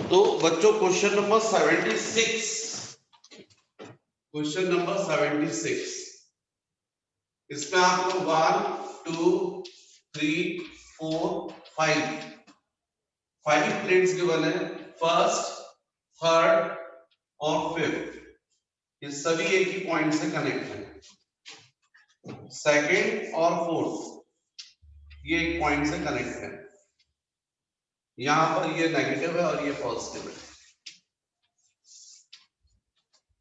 तो बच्चों question number 76, question number 76, इसमें आपको 1 2 3 4 5 प्लेट्स गिवन है। फर्स्ट, थर्ड और फिफ्थ, ये सभी एक ही पॉइंट से कनेक्ट है। सेकंड और फोर्थ, ये एक पॉइंट से कनेक्ट है। यहां पर ये नेगेटिव है और ये पॉजिटिव है।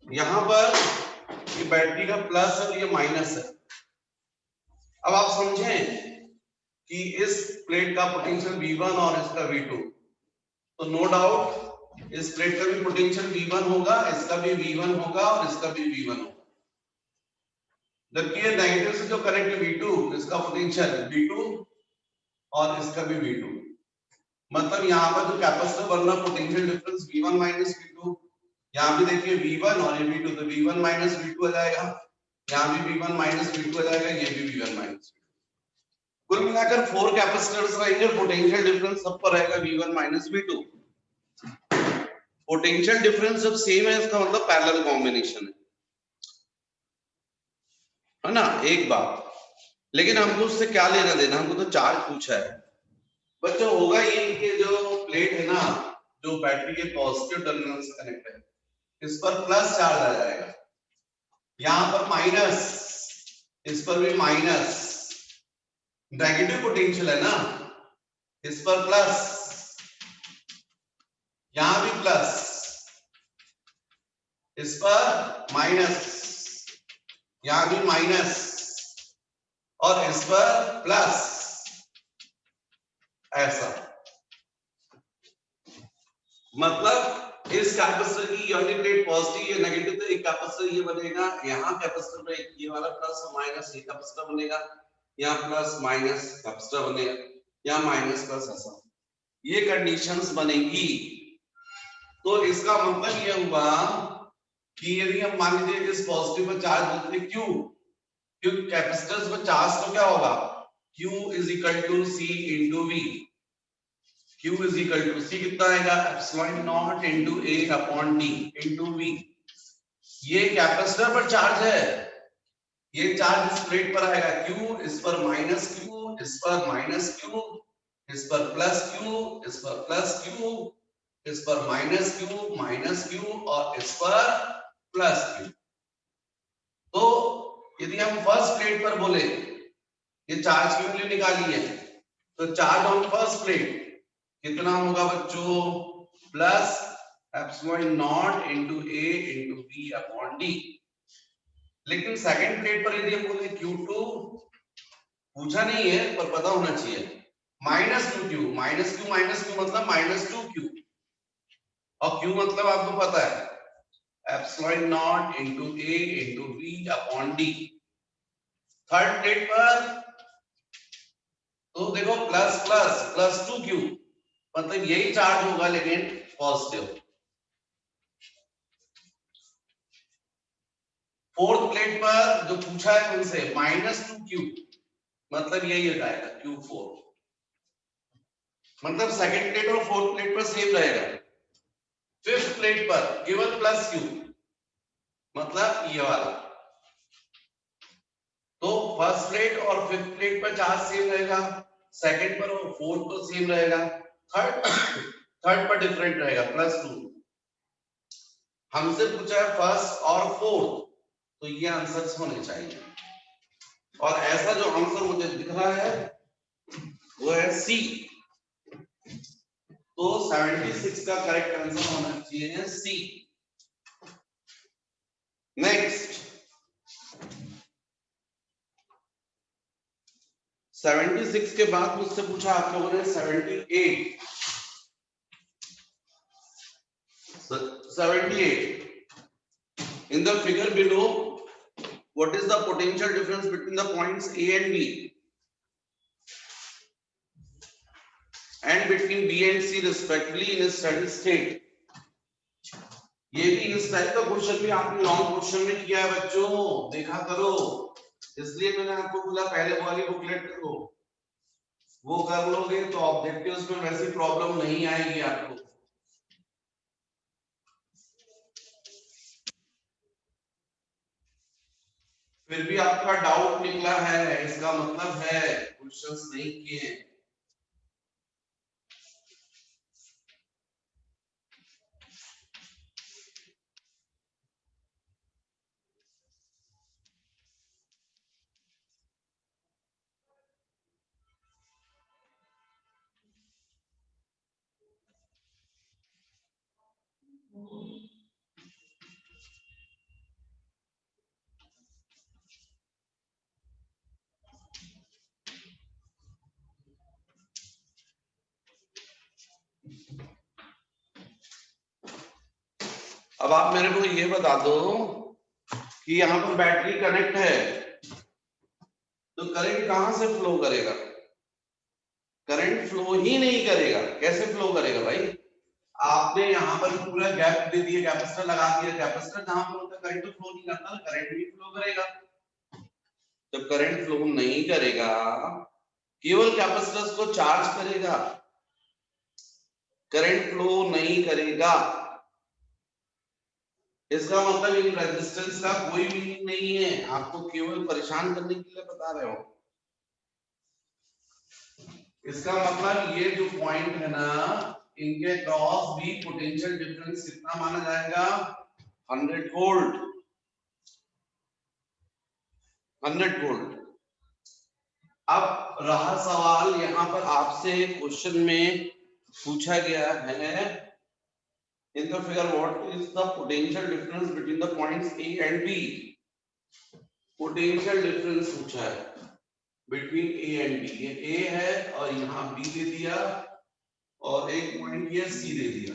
यहां पर ये बैटरी का प्लस और ये माइनस है। अब आप समझें कि इस प्लेट का पोटेंशियल V1 और इसका V2, तो नो डाउट इस प्लेट का भी पोटेंशियल V1 होगा, इसका भी V1 होगा और इसका भी V1 होगा। जबकि ये नेगेटिव से जो कनेक्ट है V2, इसका पोटेंशियल V2 और इसका भी V2। मतलब यहाँ पर जो कैपेसिटर बन रहा potential difference V1 minus V2, यहाँ भी देखिए V1 और ये V2, तो V1 माइनस V2 आ जाएगा। यहाँ भी V1 माइनस V2 आ जाएगा, ये भी V1 माइनस V2। कुल मिलाकर 4 कैपेसिटर्स रहेंगे, पोटेंशियल डिफरेंस सब पर रहेगा V1 minus V2। Potential difference जब सेम है, इसका मतलब पैरेलल कॉम्बिनेशन है ना, एक बात। लेकिन हमको उससे क्या लेना देना, हमको तो चार्ज पूछा है। बच्चों होगा ये कि जो प्लेट है ना, जो बैटरी के पॉजिटिव टर्मिनल से कनेक्ट है, इस पर प्लस चार्ज आ जाएगा, यहां पर माइनस, इस पर भी माइनस। नेगेटिव पोटेंशियल है ना, इस पर प्लस, यहां भी प्लस, इस पर माइनस, यहां भी माइनस और इस पर प्लस, ऐसा। मतलब इस कैपेसिटर की वाली प्लेट पॉजिटिव या नेगेटिव, तो एक कैपेसिटर ये बनेगा, यहाँ कैपेसिटर में ये वाला प्लस और माइनस, ये कैपेसिटर बनेगा, यहाँ प्लस माइनस कैपेसिटर बनेगा, यहाँ माइनस प्लस, ऐसा ये कंडीशंस बनेगी। तो इसका मतलब ये हुआ कि यदि हम मान लीजिए इस पॉजिटिव पर चार्ज देते हैं, क्योंकि कैपेसिटर्स में चार्ज तो क्या होगा, Q is equal to C into V। Q is equal to C कितना आएगा, epsilon not into A upon D into V। ये कैपेसिटर पर चार्ज है, ये चार्ज इस प्लेट पर आएगा, Q इस पर माइनस Q, इस पर माइनस Q, इस पर प्लस Q, इस पर प्लस Q, इस पर माइनस Q और इस पर प्लस Q। तो यदि हम फर्स्ट प्लेट पर बोले, ये चार्ज की वैल्यू निकाली है, तो चार्ज ऑन फर्स्ट प्लेट कितना होगा बच्चों, plus epsilon not into A into V upon D। लेकिन सेकंड प्लेट पर यदि हम बोले Q2, पूछा नहीं है पर पता होना चाहिए, माइनस 2Q, माइनस Q मतलब माइनस 2Q, और Q मतलब आपको पता है epsilon not into A into V upon D। Third plate पर तो देखो प्लस प्लस प्लस 2Q, मतलब यही चार्ज होगा लेकिन पॉजिटिव। फोर्थ प्लेट पर जो पूछा है उनसे माइनस 2Q, मतलब यही हो जाएगा Q4। मतलब सेकंड प्लेट और फोर्थ प्लेट पर सेम रहेगा। फिफ्थ प्लेट पर केवल प्लस Q, मतलब ये वाला। तो फर्स्ट प्लेट और फिफ्थ प्लेट पर चार्ज सेम रहेगा, सेकंड पर और फोर्थ पर सेम रहेगा, थर्ड पर डिफरेंट रहेगा, प्लस 2। हमसे पूछा है फर्स्ट और फोर्थ, तो ये आंसर्स होने चाहिए। और ऐसा जो आंसर मुझे दिख रहा है वो है सी। तो 76 का करेक्ट आंसर होना चाहिए सी। नेक्स्ट 76 के बाद मुझसे पूछा आप लोगों ने 78। 78 in the figure below, what is the potential difference between the points A and B and between B and C respectively in a steady state? ये भी इस टाइप का क्वेश्चन भी आपने लॉन्ग क्वेश्चन में किया है बच्चों, देखा करो। इसलिए मैंने आपको बोला पहले वाली बुकलेट करो, वो कर लोगे तो ऑब्जेक्टिव्स में वैसी प्रॉब्लम नहीं आएगी आपको। फिर भी आपका डाउट निकला है, इसका मतलब है क्वेश्चंस नहीं किए। अब आप मेरे को ये बता दो कि यहाँ पर बैटरी कनेक्ट है तो करंट कहां से फ्लो करेगा? करंट फ्लो ही नहीं करेगा, कैसे फ्लो करेगा भाई? आपने यहाँ पर पूरा गैप दे दिया, कैपेसिटर लगा दिया, कैपेसिटर जहां पर होता है करंट तो फ्लो नहीं करता, करंट भी फ्लो करेगा। जब करंट फ्लो नहीं करेगा, केवल कैपेसिटर्स को चार्ज करेगा, करंट फ्लो नहीं करेगा, इसका मतलब इन रेजिस्टेंस का कोई मीनिंग नहीं है, आपको केवल परेशान करने के लिए बता रहे हो। इसका मतलब ये जो पॉइंट है ना, इनके क्रॉस भी पोटेंशियल डिफरेंस कितना माना जाएगा? 100 वोल्ट। 100 वोल्ट। अब रहा सवाल यहाँ पर आपसे क्वेश्चन में पूछा गया है, in the figure what is the potential difference between the points A and B? Potential difference पूछा है between A and B। ये A है और यहाँ B दे दिया और एक पॉइंट ये C दे दिया।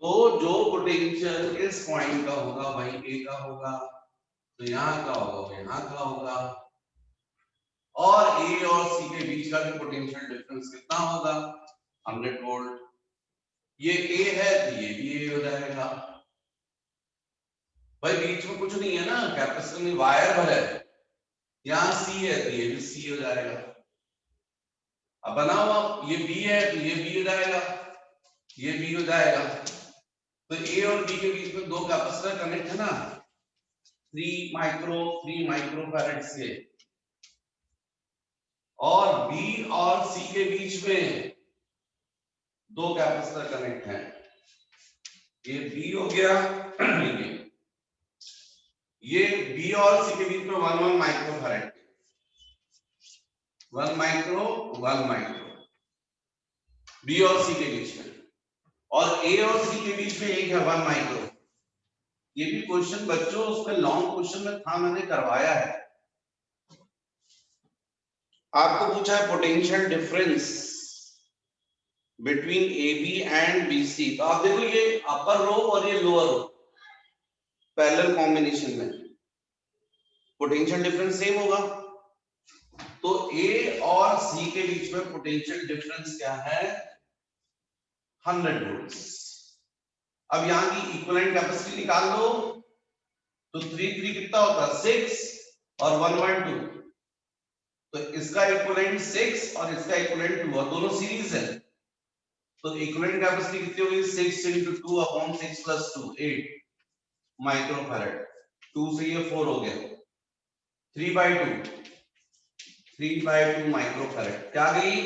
तो जो पोटेंशियल इस पॉइंट का होगा भाई A का होगा, तो यहाँ का होगा यहाँ का होगा, और A और C के बीच का भी पोटेंशियल डिफरेंस कितना होगा? 100 वोल्ट। ये A है तो ये भी A हो जाएगा। भाई बीच में कुछ नहीं है ना, कैपेसिटर में वायर भरा है, यहाँ C है तो ये भी C हो जाएगा। अब बनाओ आप, ये B है तो ये B हो जाएगा, ये B हो जाएगा। तो A और B के बीच में दो कैपेसिटर कनेक्ट है ना, 3 माइक्रो फैराड से, और B और C के बीच में दो कैपेसिटर कनेक्ट हैं, ये B हो गया, ये B और C के बीच में 1 माइक्रो फैराड, 1 माइक्रो B और C के बीच में, और A और C के बीच में एक है 1 माइक्रो। ये भी क्वेश्चन बच्चों उसमें लॉन्ग क्वेश्चन में था, मैंने करवाया है। आपको पूछा है potential difference between AB and BC। तो आप देखो ये अपर रो और ये लोअर रो पैरेलल कॉम्बिनेशन में पोटेंशियल डिफरेंस सेम होगा। तो A और C के बीच में पोटेंशियल डिफरेंस क्या है? 100 वोल्ट्स। अब यहां की इक्विवेलेंट कैपेसिटी निकाल लो, तो 3 कितना होता है? 6 और 1 2, तो इसका इक्विवेलेंट 6 और इसका इक्विवेलेंट 2, और दोनों सीरीज है, तो इक्विवेलेंट कैपेसिटी कितनी होगी? 6 into 2 upon 6 plus 2 8 माइक्रोफैराड। 2 से ये 4 हो गया, 3/2 माइक्रोफैराड। क्या गई?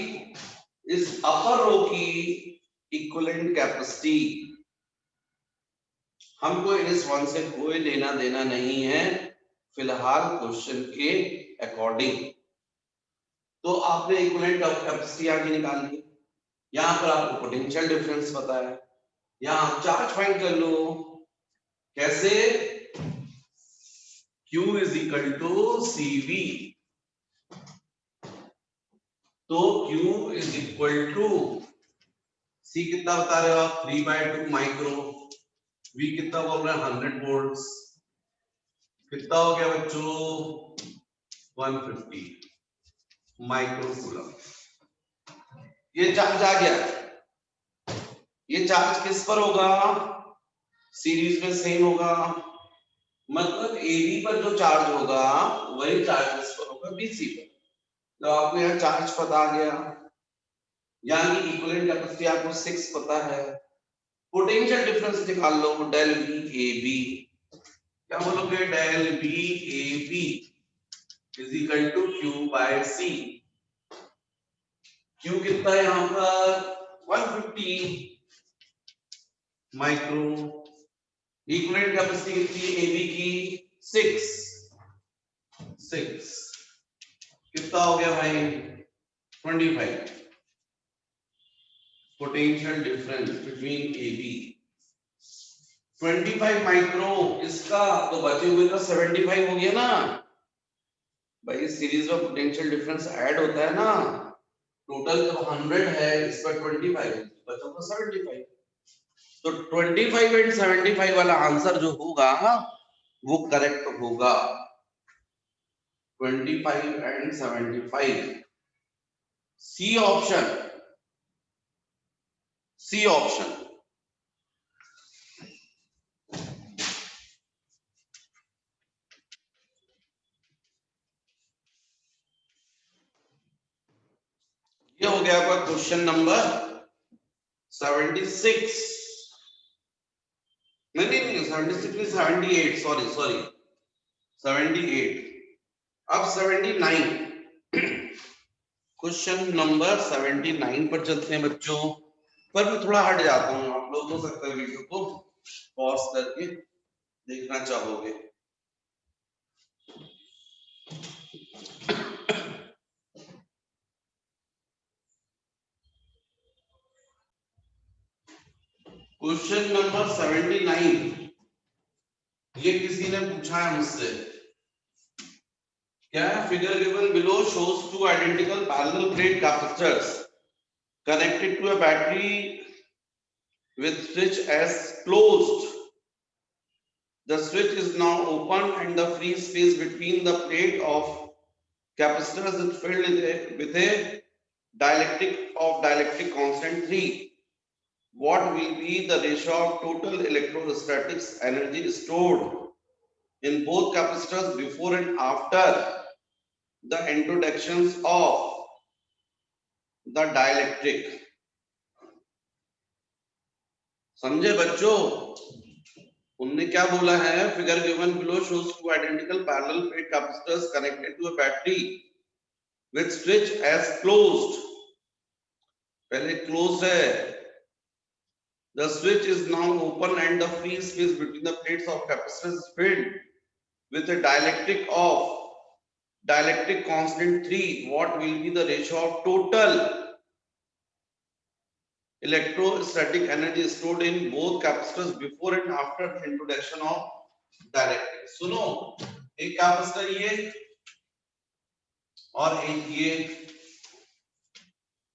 इस अपर रो की इक्विवेलेंट कैपेसिटी। हमको इस वन से कोई लेना देना नहीं है फिलहाल क्वेश्चन के अकॉर्डिंग। तो आपने इक्विवेलेंट कैपेसिटी आगे निकाल ली, यहां पर आपको पोटेंशियल डिफरेंस पता है, यहां आप चार्ज फाइंड कर लो। कैसे? Q is equal to CV। तो Q is equal to C कितना बता रहे हो आप? 3/2 माइक्रो। V कितना बोल रहे हैं? 100 वोल्ट्स। कितना हो गया बच्चों? 150 माइक्रो कूलम। ये चार्ज आ गया। ये चार्ज किस पर होगा? सीरीज में सेम होगा, मतलब AB पर जो चार्ज होगा वही चार्ज इस पर होगा BC पर। तो आपको यहाँ चार्ज पता आ गया, यहाँ की इक्विवेलेंट कैपेसिटी आपको 6 पता है। पोटेंशियल डिफरेंस निकाल लो, डेल V AB। क्या बोलोगे, del B A B is equal to Q by C. Q कितना है यहाँ पर 150 माइक्रो, इक्विवेलेंट कैपेसिटी कितनी है एबी की 6 कितना हो गया भाई 25। Potential difference between A B 25 micro, इसका तो बचे हुए का 75 हो गया ना भाई। सीरीज में पोटेंशियल डिफरेंस ऐड होता है ना, टोटल जब 100 है इस पर 25 बचा तो 75, तो 25 एंड 75 वाला आंसर जो होगा वो करेक्ट होगा। 25 and 75 C option, C option. ये हो गया आपका क्वेश्चन नंबर 76, नहीं 76 नहीं 78, सॉरी 78। अब 79, क्वेश्चन नंबर 79 पर चलते हैं बच्चों। पर मैं थोड़ा हट जाता हूँ, आप लोग हो सकता है वीडियो को पॉज करके देखना चाहोगे। क्वेश्चन नंबर 79 ये किसी ने पूछा है मुझसे, क्या है, figure given below shows two identical parallel plate capacitors connected to a battery with switch as closed. The switch is now open and the free space between the plate of capacitors is filled with a dielectric constant 3. What will be the ratio of total electrostatics energy stored in both capacitors before and after the introductions of the dielectric? समझे बच्चों, उन्होंने क्या बोला है, figure given below shows two identical parallel plate capacitors connected to a battery with switch as closed. पहले close है, the switch is now open and the free space between the plates of capacitors is filled with a dielectric constant 3. What will be the ratio of total electrostatic energy stored in both capacitors before and after the introduction of dielectric? सुनो, एक capacitor ये और एक ये,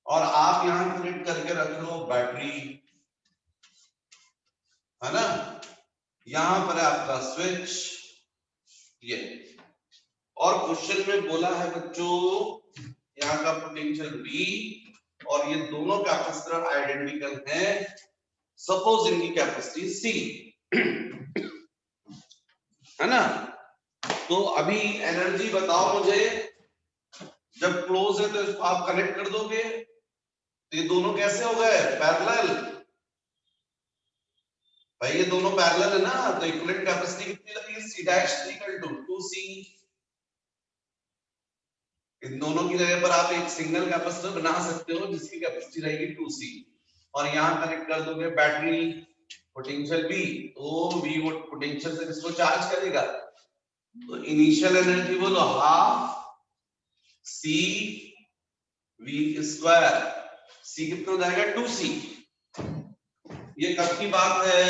और आप यहां connect करके रख लो बैटरी, है ना, यहां पर है आपका स्विच ये, और क्वेश्चन में बोला है बच्चों यहाँ का पोटेंशियल V और ये दोनों कैपेसिटर आइडेंटिकल हैं, सपोज इनकी कैपेसिटी C, है ना। तो अभी एनर्जी बताओ मुझे, जब क्लोज है तो इसको आप कनेक्ट कर दोगे, तो ये दोनों कैसे हो गए पैरेलल, भाई ये दोनों पैरेलल है ना, तो इक्विवेलेंट कैपेसिटी कितनी लगी C' इक्वल टू 2C। इन दोनों की जगह पर आप एक सिंगल कैपेसिटर बना सकते हो जिसकी कैपेसिटी रहेगी 2C, और यहां कनेक्ट कर दोगे बैटरी, पोटेंशियल V, तो V वो पोटेंशियल से इसको चार्ज करेगा, तो इनिशियल एनर्जी बोलो half C V square, C कितना हो जाएगा 2C। ये कब की बात है,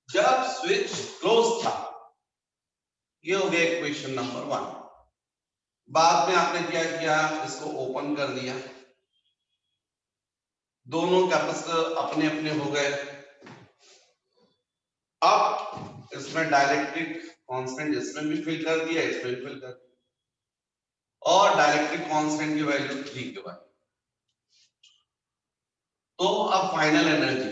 जब स्विच क्लोज था। ये हो गया इक्वेशन नंबर 1। बाद में आपने क्या किया, इसको ओपन कर दिया, दोनों कैपेसिटर अपने अपने हो गए। अब इसमें डाइलेक्ट्रिक कांस्टेंट इसमें भी फिल कर दिया, इसमें भी फिल कर दिया, और डाइलेक्ट्रिक कांस्टेंट की वैल्यू 3 के बाद। तो अब फाइनल एनर्जी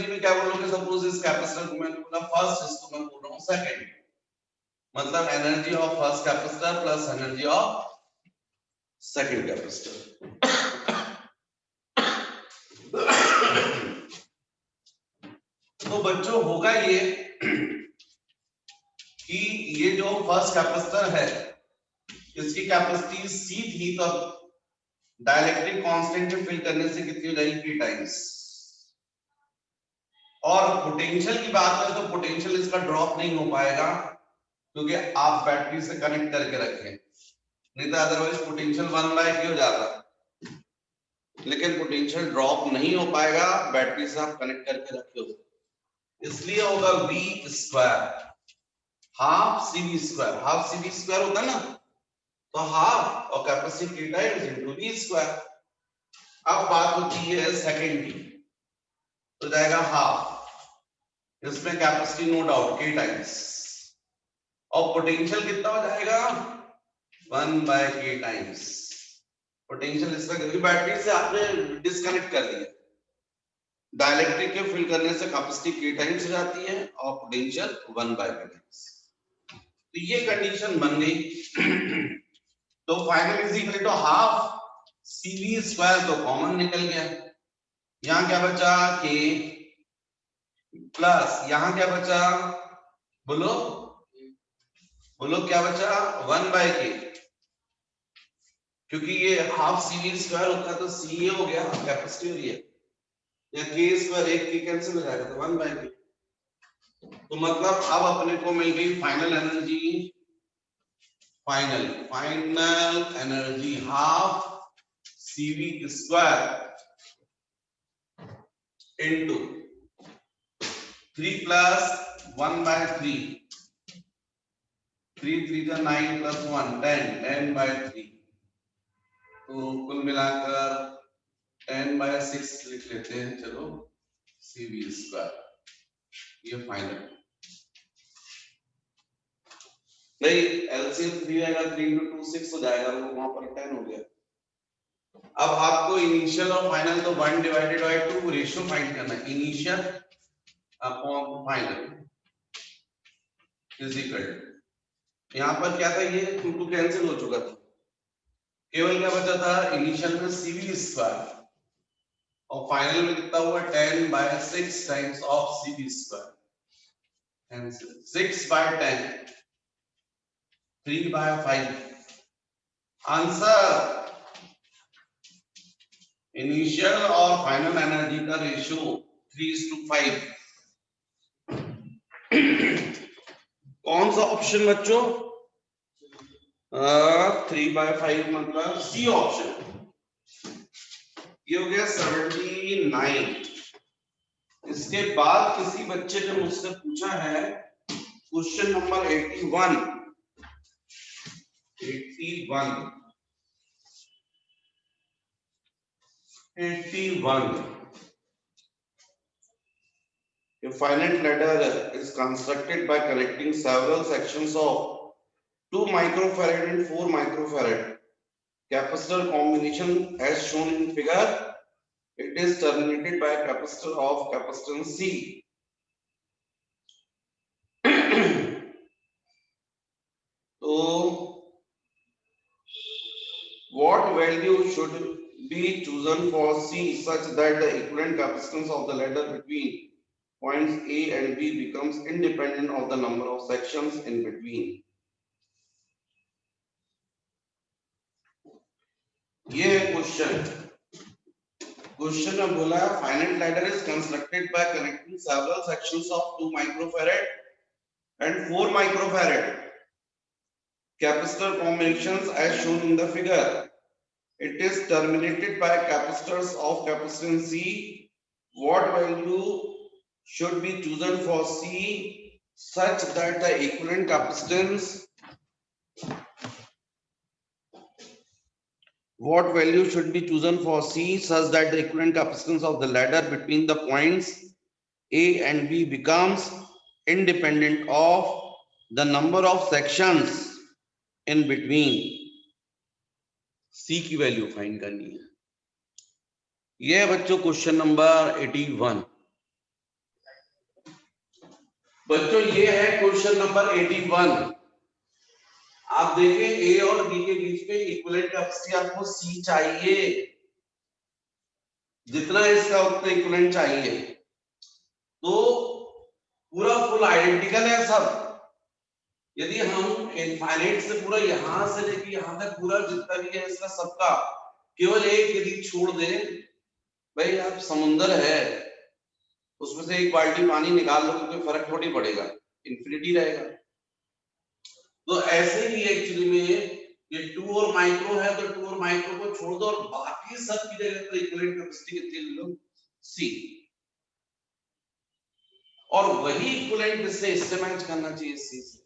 में क्या बोलोगे, सपोज इस कैपेसिटर को मैंने बोला फर्स्ट, इसको मैं बोल रहा हूं सेकंड, मतलब energy of first capacitor plus energy of second capacitor. तो तो बच्चों होगा ये कि ये जो फर्स्ट कैपेसिटर है इसकी कैपेसिटी सी थी, तो डाइलेक्ट्रिक कांस्टेंट के फिल करने से कितनी हो जाएगी K टाइम्स। और पोटेंशियल की बात करें तो पोटेंशियल इसका ड्रॉप नहीं हो पाएगा क्योंकि आप बैटरी से कनेक्ट करके रखें, नहीं तो अदरवाइज पोटेंशियल 1/k हो जाता, लेकिन पोटेंशियल ड्रॉप नहीं हो पाएगा बैटरी से आप कनेक्ट करके रखे हो, इसलिए होगा V square half CV square. Half CV square होता है ना, तो हाफ और capacity K times into V square. अब बात होती है सेकंड की, तो जाएगा हाफ, इसमें capacity no doubt K times, और पोटेंशियल कितना हो जाएगा 1/k टाइम्स। पोटेंशियल इसका क्योंकि बैटरी से आपने डिस्कनेक्ट कर दिया, डाइलेक्ट्रिक के फिल करने से कैपेसिटी K टाइम्स हो जाती है और पोटेंशियल 1/k टाइम्स। तो ये कंडीशन बन गई। तो final is equal to half CV square, तो कॉमन निकल गया, यहां क्या बचा K प्लस यहां क्या बचा, बोलो बोलो क्या बचा 1/k, क्योंकि ये हाफ CV स्क्वायर होता है तो C ये हो गया कैपेसिटी हो रही है, या K स्क्वायर एक K कैंसिल हो जाएगा तो 1/k। तो मतलब अब अपने को मिल गई final energy, final energy half CV square into 3 plus 1/3, 3 3 जा 9 प्लस 1 10/3, तो कुल मिलाकर 10/6 लिख लेते हैं, चलो CV स्क्वायर, ये फाइनल भाई एलसीएम 3 आएगा, 3 × 2 6 हो जाएगा, वो वहां पर 10 हो गया। अब आपको इनिशियल और फाइनल तो 1/2 रेशियो फाइंड करना है, initial upon final is equal to, यहां पर क्या था ये 2 2 कैंसिल हो चुका था, केवल क्या बचा था इनिशियल में CV स्क्वायर और फाइनल में कितना हुआ 10/6 times of CV square, 6/10 3/5 answer. Initial और फाइनल एनर्जी का रेशियो 3:5। कौन सा ऑप्शन बच्चों 3/5 मतलब सी ऑप्शन, ये हो गया 79। इसके बाद किसी बच्चे ने मुझसे पूछा है question number 81 A finite ladder is constructed by connecting several sections of 2 microfarad and 4 microfarad capacitor combination as shown in figure. It is terminated by a capacitor of capacitance C. So, what value should be chosen for C such that the equivalent capacitance of the ladder between points A and B becomes independent of the number of sections in between? ये question में बोला है finite ladder is constructed by connecting several sections of 2 microfarad and 4 microfarad capacitor combinations as shown in the figure. It is terminated by capacitors of capacitance C. What value should be chosen for C such that the equivalent capacitance What value should be chosen for C such that the equivalent capacitance of the ladder between the points A and B becomes independent of the number of sections in between? C की value find करनी है। यह बच्चों question number 81। बच्चों ये है question number 81। आप देखें A और B के बीच में इक्विवेलेंट कैपेसिटी आपको C चाहिए, जितना इसका उतना इक्विवेलेंट चाहिए। तो पूरा फुल आइडेंटिकल है सब। यदि हम इनफाइनाइट से पूरा यहां से लेके यहां तक पूरा जितना भी है इसका सबका केवल एक यदि छोड़ दें, भाई आप समुंदर है उसमें से एक बाल्टी पानी निकाल लो तो कोई फर्क थोड़ी पड़ेगा, इन्फिनिटी रहेगा। तो ऐसे ही एक्चुअली में ये 2 और माइक्रो है तो 2 और माइक्रो को छोड़ दो और बाकी सब की जगह पर इक्विवेलेंट कैपेसिटी कितनी ले लो, सी। और वही इक्विवेलेंट इससे मैच करना चाहिए सी से।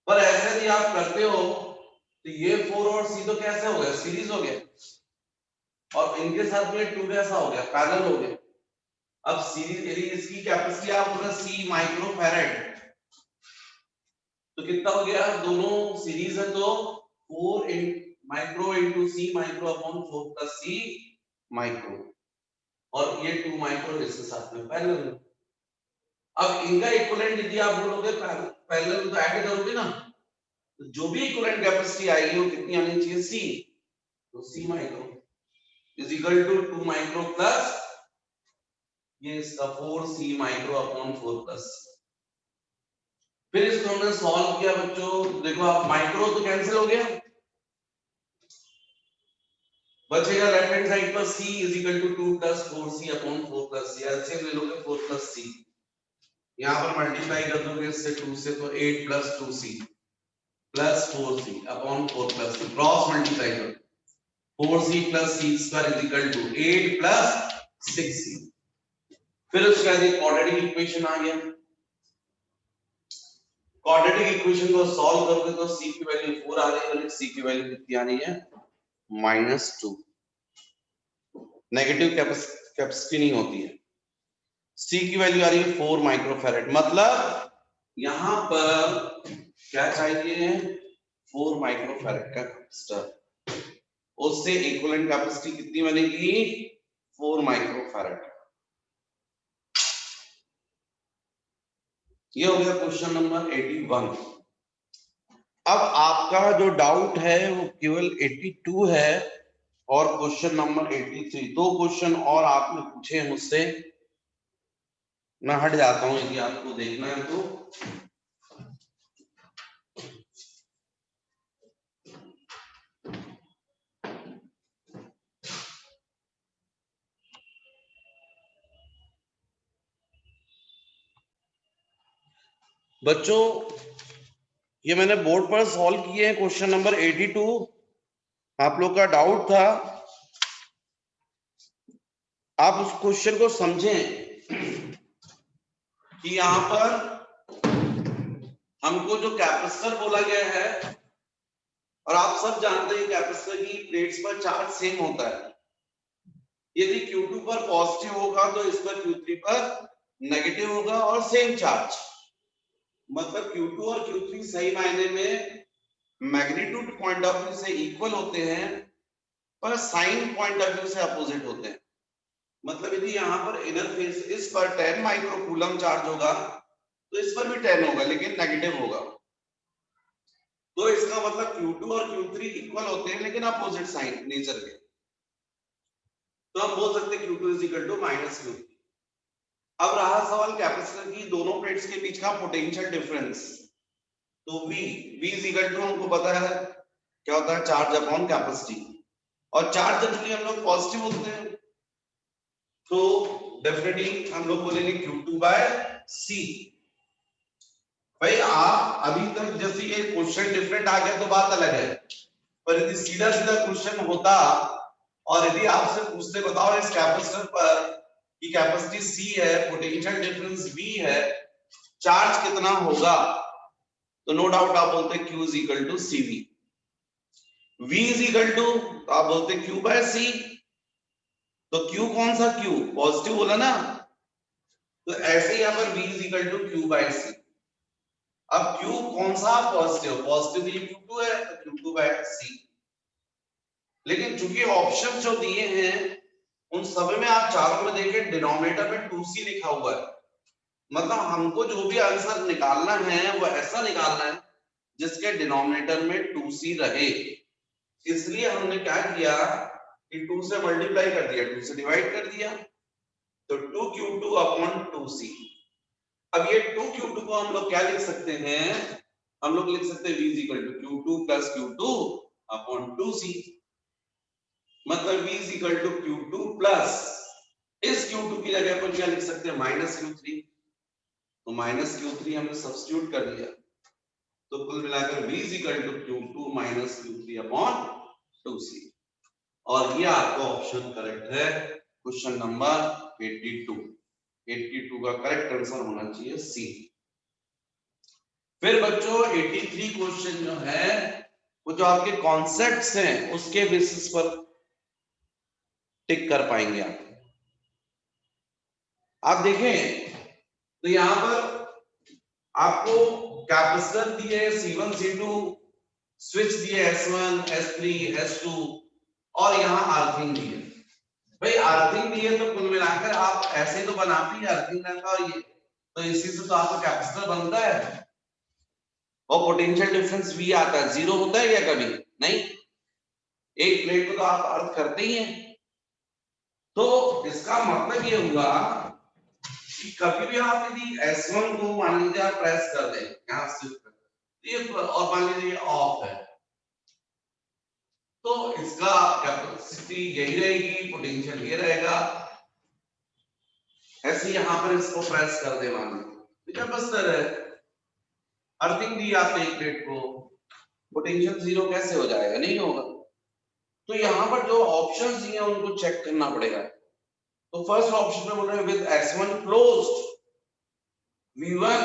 पर ऐसे यदि आप करते हो तो ये 4 और सी तो कैसे हो गया, सीरीज हो गया, और इनके साथ में 2 कैसा हो गया, पैरेलल हो गया। अब सीरीज यदि इसकी कैपेसिटी आप बोले सी माइक्रो फैराड तो कितना हो गया, दोनों सीरीज है तो 4 माइक्रो इंटू सी माइक्रो अपॉन 4 प्लस सी माइक्रो, और ये 2 माइक्रो इसके साथ में पैरेलल। अब इनका इक्विवेलेंट यदि आप बोलोगे पैरेलल तो ऐड करोगे ना, तो जो भी इक्विवेलेंट कैपेसिटी आएगी वो कितनी आनी चाहिए, सी। तो C micro is equal to 2 micro plus ये इसका 4 सी माइक्रो अपॉन 4 प्लस। फिर इसको हमने सॉल्व किया बच्चों, देखो आप माइक्रो तो कैंसिल हो गया, बचेगा लेफ्ट हैंड साइड पर c is equal to 2 plus 4c upon 4 plus c। LCM ले लोगे 4 प्लस c, यहां पर मल्टीप्लाई कर दोगे इससे 2 से तो 8 plus 2c plus 4c upon 4 plus c, cross multiply करो 4c plus c square is equal to 8 plus 6c। फिर उसके बाद एक क्वाड्रेटिक इक्वेशन आ गया, क्वाड्रेटिक इक्वेशन को सॉल्व करोगे तो c की वैल्यू 4 आ रही है और c की वैल्यू कितनी आ रही है, -2। नेगेटिव कैपेसिटी नहीं होती है। C की वैल्यू आ रही है 4 माइक्रोफैराड, मतलब यहां पर क्या चाहिए, 4 माइक्रोफैराड का कैपेसिटर, उससे इक्विवेलेंट कैपेसिटी कितनी बनेगी, 4 माइक्रोफैराड। ये हो गया क्वेश्चन नंबर 81। अब आपका जो डाउट है वो केवल 82 है और क्वेश्चन नंबर 83। दो क्वेश्चन और आपने पूछे मुझसे, मैं हट जाता हूं यदि आपको देखना है तो। बच्चों ये मैंने बोर्ड पर सॉल्व किए हैं क्वेश्चन नंबर 82। आप लोग का डाउट था, आप उस क्वेश्चन को समझें कि यहां पर हमको जो कैपेसिटर बोला गया है, और आप सब जानते हैं कैपेसिटर की प्लेट्स पर चार्ज सेम होता है। यदि Q2 पर पॉजिटिव होगा तो इस पर Q3 पर नेगेटिव होगा और सेम चार्ज, मतलब Q2 और Q3 सही मायने में मैग्नीट्यूड पॉइंट ऑफ व्यू से इक्वल होते हैं पर साइन पॉइंट ऑफ व्यू से अपोजिट होते हैं। मतलब यदि यहाँ पर इनर फेस इस पर 10 माइक्रोकूलम चार्ज होगा तो इस पर भी 10 होगा लेकिन नेगेटिव होगा, तो इसका मतलब Q2 और Q3 इक्वल होते हैं लेकिन अपोजिट साइन नेचर के। तो हम बोल सकते हैं Q2 is equal to -Q3। अब रहा सवाल कैपेसिटर की दोनों प्लेट्स के बीच का पोटेंशियल डिफरेंस, तो V इज इक्वल टू हमको पता है क्या होता है, चार्ज अपॉन कैपेसिटी, और चार्ज जनरली हम लोग पॉजिटिव होते हैं तो डेफिनेटली हम लोग बोलेंगे Q2/C। भाई आप अभी तक जैसे ये क्वेश्चन डिफरेंट आ गया तो बात अलग है, पर यदि सीधा सीधा क्वेश्चन होता और यदि आपसे पूछते बताओ इस कैपेसिटर पर की कैपेसिटी C है, पोटेंशियल डिफरेंस V है, चार्ज कितना होगा, तो नो डाउट आप बोलते हैं Q is equal to CV। V is equal to आप बोलते हैं Q/C, तो Q कौन सा Q, पॉजिटिव बोला ना, तो ऐसे यहाँ पर V is equal to Q/C। अब Q कौन सा पॉजिटिव, पॉजिटिव के लिए Q2 है तो Q2/C। लेकिन चूंकि ऑप्शन जो दिए हैं उन सब में आप चारों में देखें डिनोमिनेटर में 2C लिखा हुआ है, मतलब हमको जो भी आंसर निकालना है वो ऐसा निकालना है जिसके डिनोमिनेटर में 2C रहे। इसलिए हमने क्या किया कि 2 से मल्टीप्लाई कर दिया, 2 से डिवाइड कर दिया, तो 2Q2/2C। अब ये 2Q2 को हम लोग क्या लिख सकते हैं, हम लोग लिख सकते हैं V is equal to Q2 plus Q2 upon 2C, मतलब V is equal to Q2 plus इस Q2 की जगह पर क्या लिख सकते हैं माइनस Q3, तो माइनस Q3 हमने सब्स्टिट्यूट कर दिया, तो कुल मिलाकर V is equal to Q2 minus Q3 upon 2C, और ये आपका ऑप्शन करेक्ट है, क्वेश्चन नंबर 82 का करेक्ट आंसर होना चाहिए सी। फिर बच्चों 83 क्वेश्चन जो है वो जो आपके कॉन्सेप्ट्स हैं उसके बेसिस पर टिक कर पाएंगे आप देखें तो यहां पर आपको कैपेसिटर दिए C1 C2, स्विच दिए S1 S3 S2 और यहां अर्थिंग दिए। भाई अर्थिंग दिए तो कुल मिलाकर आप ऐसे तो बनाते ही अर्थिंग रहता, और ये तो इसी से तो आपका कैपेसिटर बनता है, और पोटेंशियल डिफरेंस V आता है, जीरो होता है क्या कभी नहीं, एक प्लेट को तो आप अर्थ करते ही हैं। तो इसका मतलब ये हुआ कि कभी भी आप यदि S1 को मान लीजिए आप प्रेस कर दें यहां से ये, और मान लीजिए ऑफ है, तो इसका कैपेसिटी यही रहेगी, पोटेंशियल ये रहेगा, ऐसे यहां पर इसको प्रेस कर दे मान लीजिए कैपेसिटर है, अर्थिंग दी आपने एक प्लेट को, पोटेंशियल जीरो कैसे हो जाएगा, नहीं होगा। तो यहां पर जो ऑप्शंस दिए हैं उनको चेक करना पड़ेगा। तो फर्स्ट ऑप्शन में बोल रहे हैं with S1 closed V1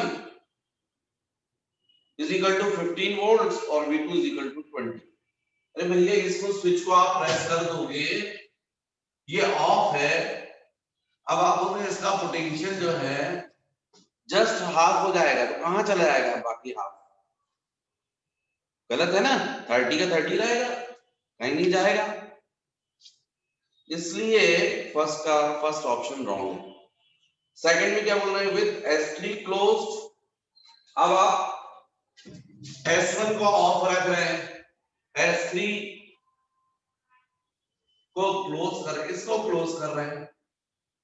is equal to 15 volts और V2 इज इक्वल टू 20। अरे भैया इसको स्विच को आप प्रेस कर दोगे, ये ऑफ है, अब आप बोल रहे हैं इसका पोटेंशियल जो है जस्ट हाफ हो जाएगा, तो कहां चला जाएगा बाकी हाफ, गलत है ना, 30 का 30 रहेगा, कहीं नहीं जाएगा, इसलिए फर्स्ट ऑप्शन रॉन्ग है। सेकंड में क्या बोल रहे हैं विद S3 क्लोज्ड, अब आप S1 को ऑफ रख रहे हैं, S3 को क्लोज कर, इसको क्लोज कर रहे हैं,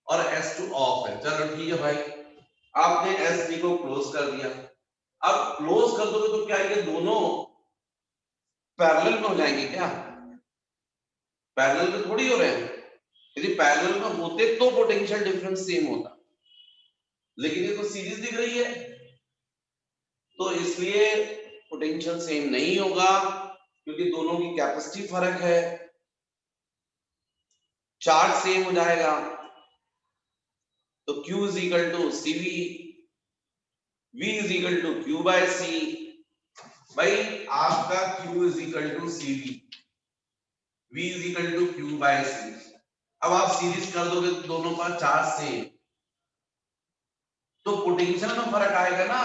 और S2 ऑफ है, चलो ठीक है भाई, आपने S3 को क्लोज कर दिया। अब क्लोज कर दोगे तो क्या ये दोनों पैरेलल में हो जाएंगे क्या, पैरेलल में थोड़ी हो रहे हैं, यदि पैरेलल में होते तो पोटेंशियल डिफरेंस सेम होता, लेकिन ये तो सीरीज दिख रही है, तो इसलिए पोटेंशियल सेम नहीं होगा, क्योंकि दोनों की कैपेसिटी फर्क है, चार्ज सेम हो जाएगा, तो Q is equal to CV, V is equal to Q by C, भाई आपका Q is equal to CV, V is equal to Q by C। अब आप सीरीज कर दोगे तो दोनों का चार्ज सेम, तो पोटेंशियल में फर्क आएगा ना,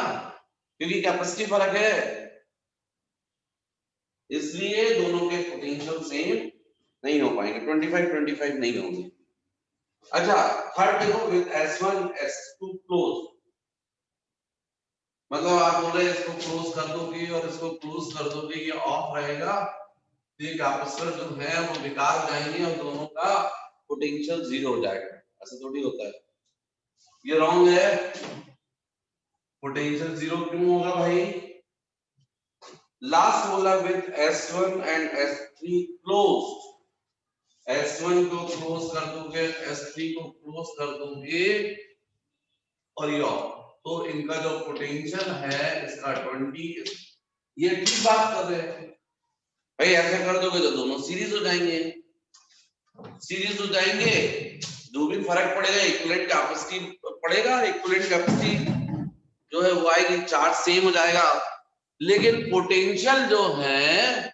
क्योंकि कैपेसिटी फर्क है, इसलिए दोनों के पोटेंशियल सेम नहीं हो पाएंगे, 25 नहीं होंगे। अच्छा थर्ड देखो विद S1 S2 क्लोज, मतलब आप बोल रहे हैं इसको क्लोज कर दोगे और इसको क्लोज कर दोगे, ये ऑफ रहेगा, तो ये कैपेसिटर जो है वो बेकार जाएंगे और दोनों का पोटेंशियल जीरो हो जाएगा, ऐसा थोड़ी होता है, ये रॉन्ग है। पोटेंशियल जीरो क्यों होगा भाई, लास्ट बोला with S1 and S3 closed, S1 को क्लोज कर दोगे, S3 को क्लोज कर दोगे, और ये तो इनका जो पोटेंशियल है इसका 20, ये ठीक बात कर रहे हैं भाई, ऐसे कर दोगे तो दोनों सीरीज हो जाएंगे, सीरीज हो जाएंगे, जो भी फर्क पड़ेगा इक्विवेलेंट कैपेसिटी पड़ेगा, इक्विवेलेंट कैपेसिटी जो है वो आएगी, चार्ज सेम हो जाएगा, लेकिन पोटेंशियल जो है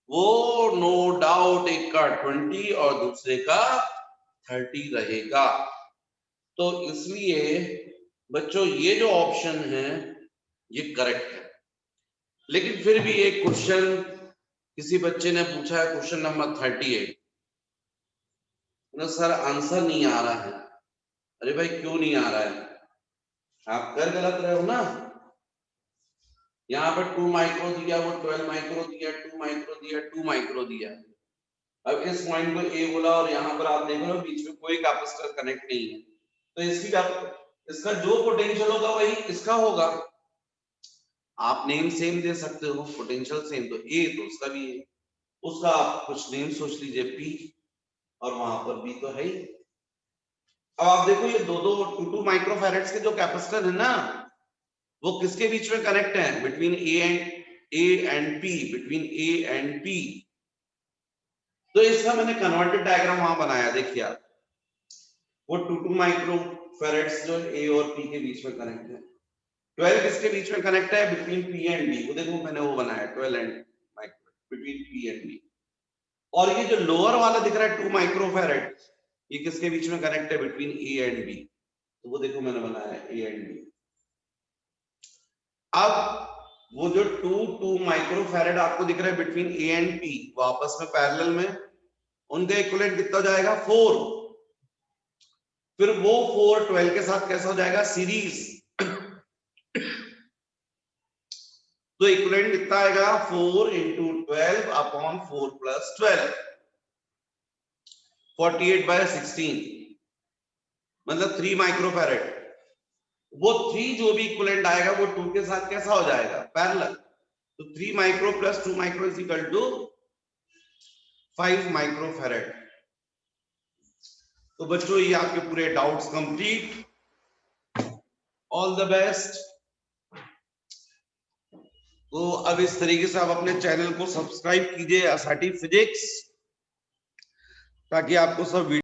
वो नो डाउट एक का 20 और दूसरे का 30 रहेगा। तो इसलिए बच्चों ये जो ऑप्शन है ये करेक्ट है। लेकिन फिर भी एक क्वेश्चन किसी बच्चे ने पूछा है, क्वेश्चन नंबर 38, सर आंसर नहीं आ रहा है। अरे भाई क्यों नहीं आ रहा है, आप कर गलत रहे हो ना, यहाँ पर 2 माइक्रो दिया, वो 12 माइक्रो दिया, 2 माइक्रो दिया, 2 माइक्रो दिया। अब इस पॉइंट को ए बोला और यहाँ पर आप देख रहे हो बीच में कोई कैपेसिटर कनेक्ट नहीं है, तो इसकी इसका जो पोटेंशियल होगा वही इसका होगा। आप नेम सेम दे सकते हो, पोटेंशियल सेम, तो ए तो उसका भी है, उसका आप कुछ नेम सोच लीजिए पी, और वहां पर बी तो है ही। अब आप देखो ये दो 2 माइक्रोफैरेड्स के जो कैपेसिटर है ना, वो किसके बीच में कनेक्ट है, between A and P, between A and P. तो इसका मैंने कन्वर्टेड डायग्राम वहां बनाया, देखिए आप, वो 2 माइक्रोफैरेड्स जो ए और पी के बीच में कनेक्ट है। 12 किसके बीच में कनेक्ट है, बिटवीन पी एंड डी, वो देखो मैंने वो बनाया 12 and micro between P and D. और ये जो लोअर वाला दिख रहा है 2 माइक्रोफैरेड, ये किसके बीच में कनेक्ट है, बिटवीन ए एंड बी, तो वो देखो मैंने बनाया ए एंड बी। अब वो जो 2 माइक्रोफैरेड आपको दिख रहा है बिटवीन ए एंड पी, वो आपस में पैरेलल में, उनका इक्विवेलेंट कितना हो जाएगा, 4। फिर वो 4 12 के साथ कैसा हो जाएगा, सीरीज। तो इक्विवेलेंट कितना आएगा, 4 into 12 अपॉन 4 plus 12, 48/16, मतलब 3 माइक्रोफैरेड। वो 3 जो भी इक्विवेलेंट आएगा वो 2 के साथ कैसा हो जाएगा, पैरेलल। तो 3 micro plus 2 micro is equal to 5 microfarad. तो बच्चों ये आपके पूरे doubts complete, all the best. तो अब इस तरीके से आप अपने चैनल को सब्सक्राइब कीजिए एसआरटी फिजिक्स, ताकि आपको सब